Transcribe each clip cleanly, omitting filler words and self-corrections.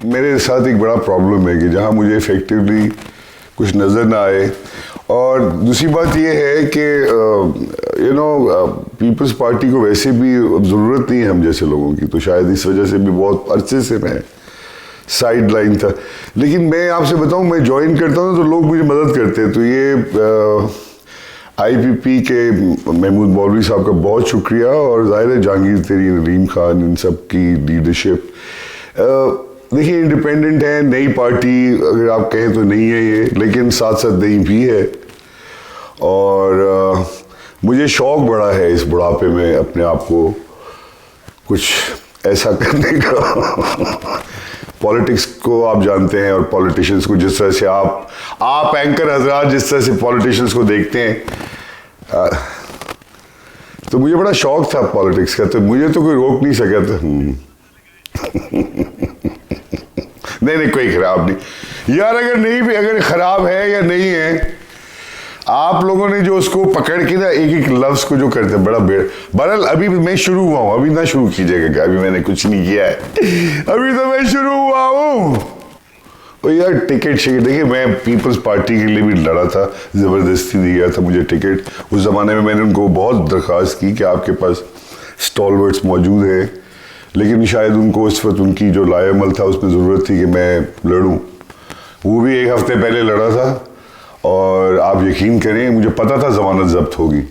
मेरे साथ एक बड़ा प्रॉब्लम है कि जहाँ मुझे इफेक्टिवली कुछ नज़र ना आए। और दूसरी बात ये है कि पीपल्स पार्टी को वैसे भी ज़रूरत नहीं है हम जैसे लोगों की, तो शायद इस वजह से भी बहुत अरसे से मैं साइड लाइन था। लेकिन मैं आपसे बताऊं, मैं ज्वाइन करता हूं तो लोग मुझे मदद करते हैं। तो ये IPP के महमूद मौलवी साहब का बहुत शुक्रिया, और ज़ाहिर है जहांगीर तरीन, अलीम खान, इन सब की लीडरशिप। देखिए, इंडिपेंडेंट है, नई पार्टी अगर आप कहें तो नहीं है ये, लेकिन साथ साथ नई भी है। और मुझे शौक़ बड़ा है इस बुढ़ापे में अपने आप को कुछ ऐसा करने का। पॉलिटिक्स को आप जानते हैं, और पॉलिटिशियंस को जिस तरह से आप एंकर हजरात जिस तरह से पॉलिटिशियंस को देखते हैं, तो मुझे बड़ा शौक था पॉलिटिक्स का, तो मुझे तो कोई रोक नहीं सका था। नहीं, कोई खराब नहीं यार, अगर खराब है या नहीं है, आप लोगों ने जो उसको पकड़ के ना एक एक लफ्ज को जो करते हैं, बड़ा बहरहाल अभी मैं शुरू हुआ हूं, अभी ना शुरू कीजिएगा, अभी मैंने कुछ नहीं किया है, अभी तो मैं शुरू हुआ हूं। और यार टिकट देखिए, मैं पीपल्स पार्टी के लिए भी लड़ा था, जबरदस्ती दिया था मुझे टिकट। उस जमाने में मैंने उनको बहुत दरख्वास्त की कि आपके पास स्टॉलवर्ड्स मौजूद है, लेकिन शायद उनको इस वक्त उनकी जो लाएमल था उसमें ज़रूरत थी कि मैं लड़ूं। वो भी एक हफ्ते पहले लड़ा था, और आप यकीन करें मुझे पता था ज़मानत जब्त होगी,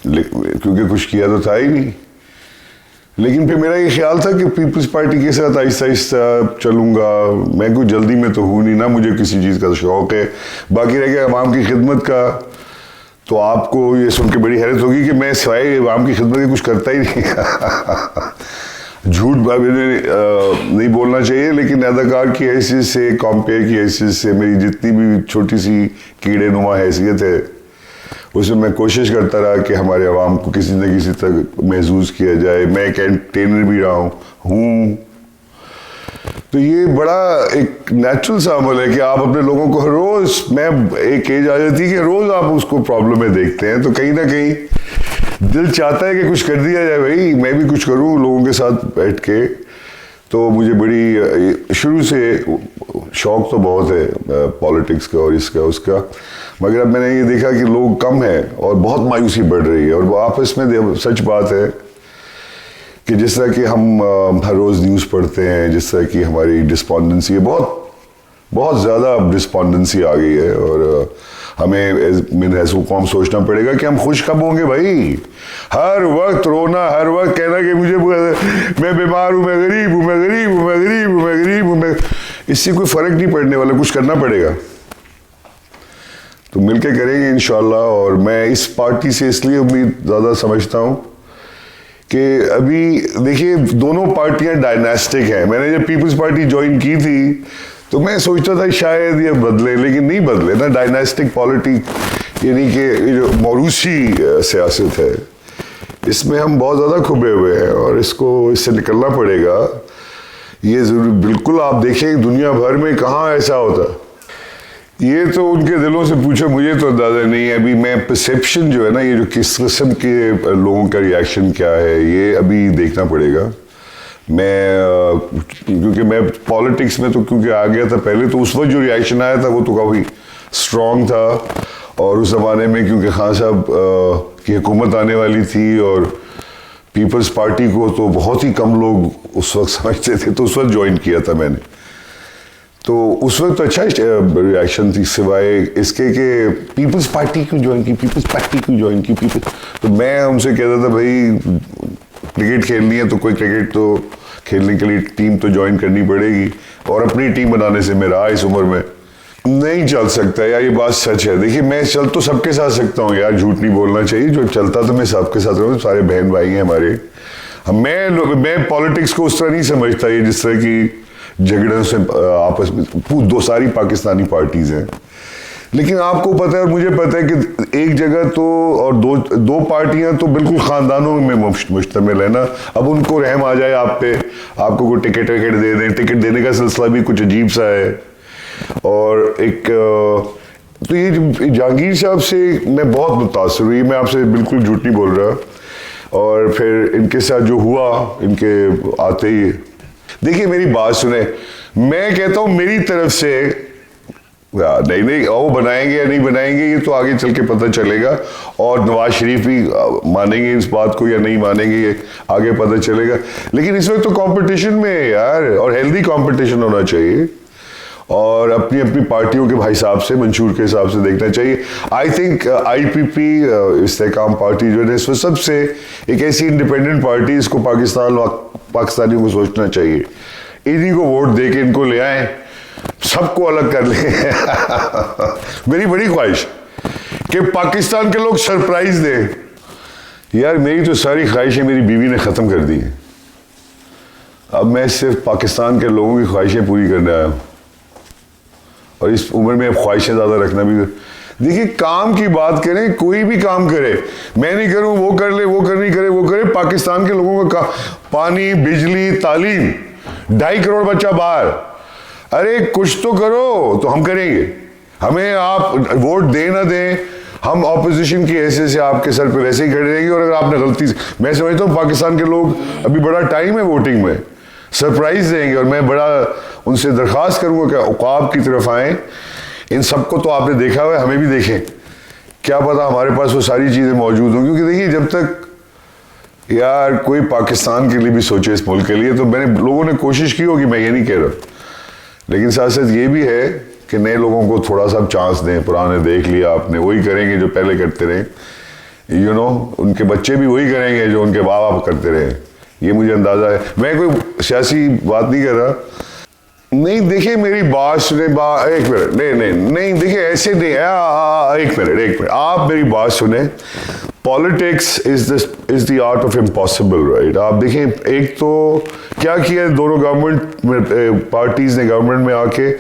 क्योंकि कुछ किया तो था ही नहीं। लेकिन फिर मेरा ये ख्याल था कि पीपल्स पार्टी के साथ आहिस्ता आहिस्ता चलूँगा। मैं कोई जल्दी में तो हूँ नहीं ना, मुझे किसी चीज़ का शौक़ है। बाकी रह गया अवाम की खिदमत का, तो आपको ये सुन के बड़ी हैरत होगी कि मैं सिवाय अवाम की खिदमत के कुछ करता ही नहीं। झूठ नहीं बोलना चाहिए, लेकिन अदाकार की हैसियत से, कॉम्पेयर की हैसियत से, मेरी जितनी भी छोटी सी कीड़े नुमा हैसियत है, उसमें मैं कोशिश करता रहा कि हमारे अवाम को किसी न किसी तक महसूस किया जाए। मैं एक एंटरटेनर भी रहा हूँ। तो ये बड़ा एक नेचुरल सा अमल है कि आप अपने लोगों को हर रोज़, मैं एक एज आ जाती है कि रोज़ आप उसको प्रॉब्लम में देखते हैं, तो कहीं ना कहीं दिल चाहता है कि कुछ कर दिया जाए, भाई मैं भी कुछ करूं लोगों के साथ बैठ के। तो मुझे बड़ी शुरू से शौक़ तो बहुत है पॉलिटिक्स का और इसका उसका, मगर अब मैंने ये देखा कि लोग कम हैं और बहुत मायूसी बढ़ रही है। और वो आपस में सच बात है कि जिस तरह कि हम हर रोज़ न्यूज़ पढ़ते हैं, जिस तरह की हमारी डिस्पॉन्डेंसी है, बहुत ज़्यादा डिस्पॉन्डेंसी आ गई है। और हमें हैसू कौम सोचना पड़ेगा कि हम खुश कब होंगे भाई। हर वक्त रोना, हर वक्त कहना कि मैं बीमार हूँ, मैं गरीब हूँ, मैं गरीब हूँ, मैं गरीब हूँ, मैं गरीब हूँ, इससे कोई फ़र्क नहीं पड़ने वाला, कुछ करना पड़ेगा। तो मिलके करेंगे इंशाल्लाह। और मैं इस पार्टी से इसलिए उम्मीद ज़्यादा समझता हूँ कि अभी देखिए, दोनों पार्टियाँ डायनास्टिक हैं। मैंने जब पीपल्स पार्टी ज्वाइन की थी तो मैं सोचता था शायद ये बदले, लेकिन नहीं बदले ना। डायनास्टिक पॉलिटी यानी कि जो मौरूसी सियासत है, इसमें हम बहुत ज़्यादा खुबे हुए हैं और इससे निकलना पड़ेगा। ये ज़रूर, बिल्कुल आप देखें दुनिया भर में कहाँ ऐसा होता, ये तो उनके दिलों से पूछो, मुझे तो अंदाज़ा नहीं है। अभी मैं परसेप्शन जो है ना, ये जो किस किस्म के लोगों का रिएक्शन क्या है, ये अभी देखना पड़ेगा। क्योंकि मैं पॉलिटिक्स में तो क्योंकि आ गया था पहले, तो उस वक्त जो रिएक्शन आया था वो तो काफ़ी स्ट्रॉन्ग था। और उस ज़माने में क्योंकि खान साहब की हुकूमत आने वाली थी और पीपल्स पार्टी को तो बहुत ही कम लोग उस वक्त समझते थे, तो उस वक्त ज्वाइन किया था मैंने। तो उस वक्त तो अच्छा रिएक्शन थी, सिवाय इसके कि पीपल्स पार्टी क्यों ज्वाइन की, पीपल्स पार्टी क्यों ज्वाइन की, तो मैं उनसे कहता था भाई क्रिकेट खेलनी है तो कोई क्रिकेट तो खेलने के लिए टीम तो ज्वाइन करनी पड़ेगी, और अपनी टीम बनाने से मैं रहा इस उम्र में नहीं चल सकता यार, ये बात सच है। देखिए, मैं चल तो सबके साथ सकता हूँ यार, झूठ नहीं बोलना चाहिए, जो चलता तो मैं सबके साथ रहूँ, सारे बहन भाई हैं हमारे। मैं पॉलिटिक्स को उस तरह नहीं समझता ये जिस तरह की झगड़ों से आपस में दो सारी पाकिस्तानी पार्टीज हैं। लेकिन आपको पता है और मुझे पता है कि एक जगह तो और दो पार्टियां तो बिल्कुल खानदानों में मुश्तमिल है ना। अब उनको रहम आ जाए आप पे, आपको कोई टिकट दे दें, टिकट देने का सिलसिला भी कुछ अजीब सा है। और एक तो ये जहांगीर साहब से मैं बहुत मुतासर हुई, मैं आपसे बिल्कुल झूठ नहीं बोल रहा। और फिर इनके साथ जो हुआ, इनके आते ही देखिए मेरी बात सुने, मैं कहता हूं मेरी तरफ से नहीं नहीं, वो बनाएंगे या नहीं बनाएंगे ये तो आगे चल के पता चलेगा, और नवाज शरीफ भी मानेंगे इस बात को या नहीं मानेंगे ये आगे पता चलेगा। लेकिन इस वक्त तो कंपटीशन में है यार, और हेल्दी कंपटीशन होना चाहिए, और अपनी अपनी पार्टियों के भाई साहब से, मंशूर के हिसाब से देखना चाहिए। आई थिंक IPP इस्तेकाम पार्टी जो है इस वक्त सबसे एक ऐसी इंडिपेंडेंट पार्टी, इसको पाकिस्तानियों को सोचना चाहिए, इन्हीं को वोट दे के इनको ले आए, सबको अलग कर ले। मेरी बड़ी ख्वाहिश कि पाकिस्तान के लोग सरप्राइज दें। यार मेरी तो सारी ख्वाहिशें मेरी बीवी ने ख़त्म कर दी, अब मैं सिर्फ पाकिस्तान के लोगों की ख्वाहिशें पूरी करने आया हूँ, और इस उम्र में अब ख्वाहिशें ज़्यादा रखना भी। देखिए काम की बात करें, कोई भी काम करे, मैं नहीं करूँ वो कर ले, वो कर नहीं करे वो करे, पाकिस्तान के लोगों का पानी, बिजली, तालीम, 2.5 करोड़ बच्चा बाहर, अरे कुछ तो करो, तो हम करेंगे। हमें आप वोट दें ना दें, हम ऑपोजिशन की हैसियत से आपके सर पे वैसे ही खड़े रहेंगे, और अगर आपने गलती से, मैं समझता हूँ पाकिस्तान के लोग अभी बड़ा टाइम है वोटिंग में, सरप्राइज देंगे, और मैं बड़ा उनसे दरख्वास्त करूंगा कि औकाब की तरफ आएँ। इन सबको तो आपने देखा हुआ है, हमें भी देखें, क्या पता हमारे पास वो सारी चीज़ें मौजूद हों, क्योंकि देखिए जब तक यार कोई पाकिस्तान के लिए भी सोचे, इस मुल्क के लिए, तो मैंने लोगों ने कोशिश की होगी, मैं ये नहीं कह रहा, लेकिन साथ साथ ये भी है कि नए लोगों को थोड़ा सा चांस दें। पुराने देख लिया आपने, वही करेंगे जो पहले करते रहे, उनके बच्चे भी वही करेंगे जो उनके बाप बाप करते रहे, ये मुझे अंदाज़ा है। मैं कोई सियासी बात नहीं कर रहा, नहीं देखिए मेरी बात सुने, एक मिनट, नहीं देखिए ऐसे नहीं, एक मिनट आप मेरी बात सुने। Politics is the art of impossible, right. आप देखें एक तो क्या किया दोनों गवर्नमेंट पार्टीज ने गवर्नमेंट में आके,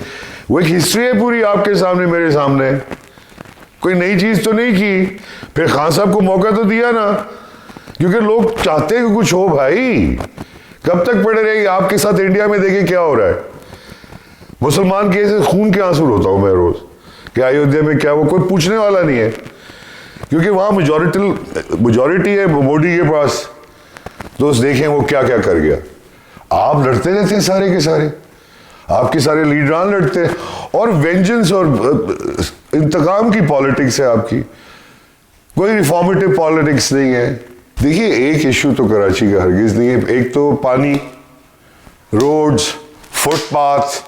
वो एक हिस्ट्री है पूरी आपके सामने, मेरे सामने, कोई नई चीज तो नहीं की। फिर खान साहब को मौका तो दिया ना, क्योंकि लोग चाहते हैं कि कुछ हो भाई, कब तक पड़े रहेंगे। आपके साथ इंडिया में देखें क्या हो रहा है, मुसलमान के ऐसे खून के आंसू रोता हूं मैं रोज कि अयोध्या में क्या, वो कोई पूछने वाला नहीं है, क्योंकि वहां मेजॉरिटी है मोदी के पास। तो देखें वो क्या क्या कर गया। आप लड़ते रहते हैं सारे के सारे, आपके सारे लीडरान लड़ते हैं, और वेंजेंस और इंतकाम की पॉलिटिक्स है आपकी, कोई रिफॉर्मेटिव पॉलिटिक्स नहीं है। देखिए एक इशू तो कराची का हरगिज नहीं है, एक तो पानी, रोड्स, फुटपाथ,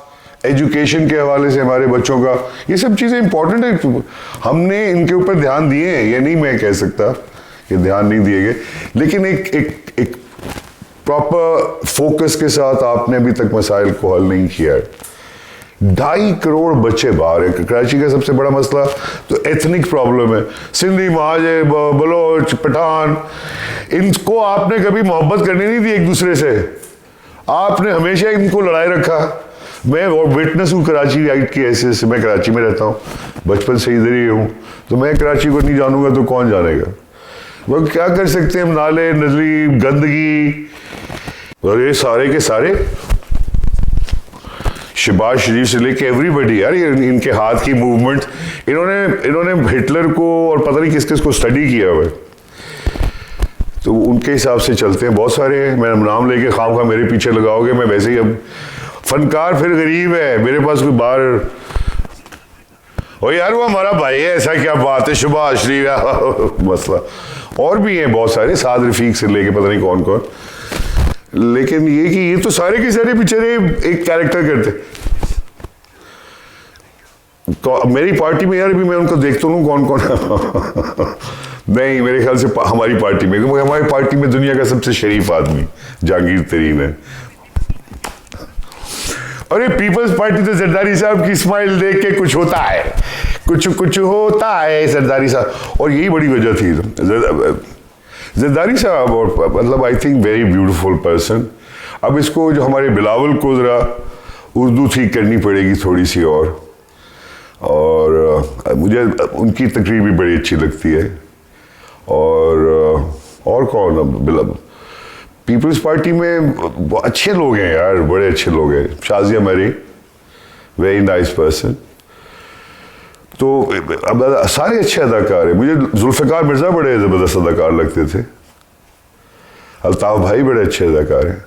एजुकेशन के हवाले से हमारे बच्चों का, ये सब चीज़ें इंपॉर्टेंट है, हमने इनके ऊपर ध्यान दिए हैं, ये नहीं मैं कह सकता कि ध्यान नहीं दिए गए, लेकिन एक प्रॉपर फोकस के साथ आपने अभी तक मसाइल को हल नहीं किया है। 2.5 करोड़ बच्चे बाहर है। कराची का सबसे बड़ा मसला तो एथनिक प्रॉब्लम है, सिंधी, महाजे, बलोच, पठान, इनको आपने कभी मोहब्बत करने नहीं दी एक दूसरे से, आपने हमेशा इनको लड़ाई रखा। मैं विटनेस हूँ कराची राइट की हैसियत से, मैं कराची में रहता हूँ, बचपन से इधर ही हूँ, तो मैं कराची को नहीं जानूंगा तो कौन जानेगा। वो क्या कर सकते हैं हम, नाले, नजरी, गंदगी, और ये सारे के सारे शहबाज शरीफ से लेके एवरीबडी, यार ये इनके हाथ की मूवमेंट, इन्होंने हिटलर को और पता नहीं किस किस को स्टडी किया हुआ है, तो उनके हिसाब से चलते हैं। बहुत सारे हैं, मैं नाम लेके खामखा मेरे पीछे लगाओगे, मैं वैसे ही, अब फनकार फिर गरीब है, मेरे पास कोई बाहर, ओ यार वो हमारा भाई है, ऐसा क्या बात है, शहबाज शरीफ मसला, और भी हैं बहुत सारे, साद रफीक से लेके पता नहीं कौन कौन, लेकिन ये कि ये तो सारे के सारे बेचारे एक कैरेक्टर करते। तो मेरी पार्टी में यार भी मैं उनको देखता हूँ कौन कौन नहीं, मेरे ख्याल से हमारी पार्टी में, क्योंकि हमारी पार्टी में दुनिया का सबसे शरीफ आदमी जहांगीर तरीन है। अरे पीपल्स पार्टी तो जरदारी साहब की स्माइल देख के कुछ होता है, कुछ होता है जरदारी साहब, और यही बड़ी वजह थी जरदारी साहब, और मतलब I think very beautiful person. अब इसको जो हमारे बिलावल को ज़रा उर्दू ठीक करनी पड़ेगी थोड़ी सी, और मुझे उनकी तकरीर भी बड़ी अच्छी लगती है। और कौन, पीपल्स पार्टी में अच्छे लोग हैं यार, बड़े अच्छे लोग हैं। शाजिया मरी, वेरी नाइस पर्सन। तो अब सारे अच्छे अदाकार हैं। मुझे जुल्फ़िकार मिर्ज़ा बड़े ज़बरदस्त अदाकार लगते थे, अल्ताफ़ भाई बड़े अच्छे अदाकार हैं।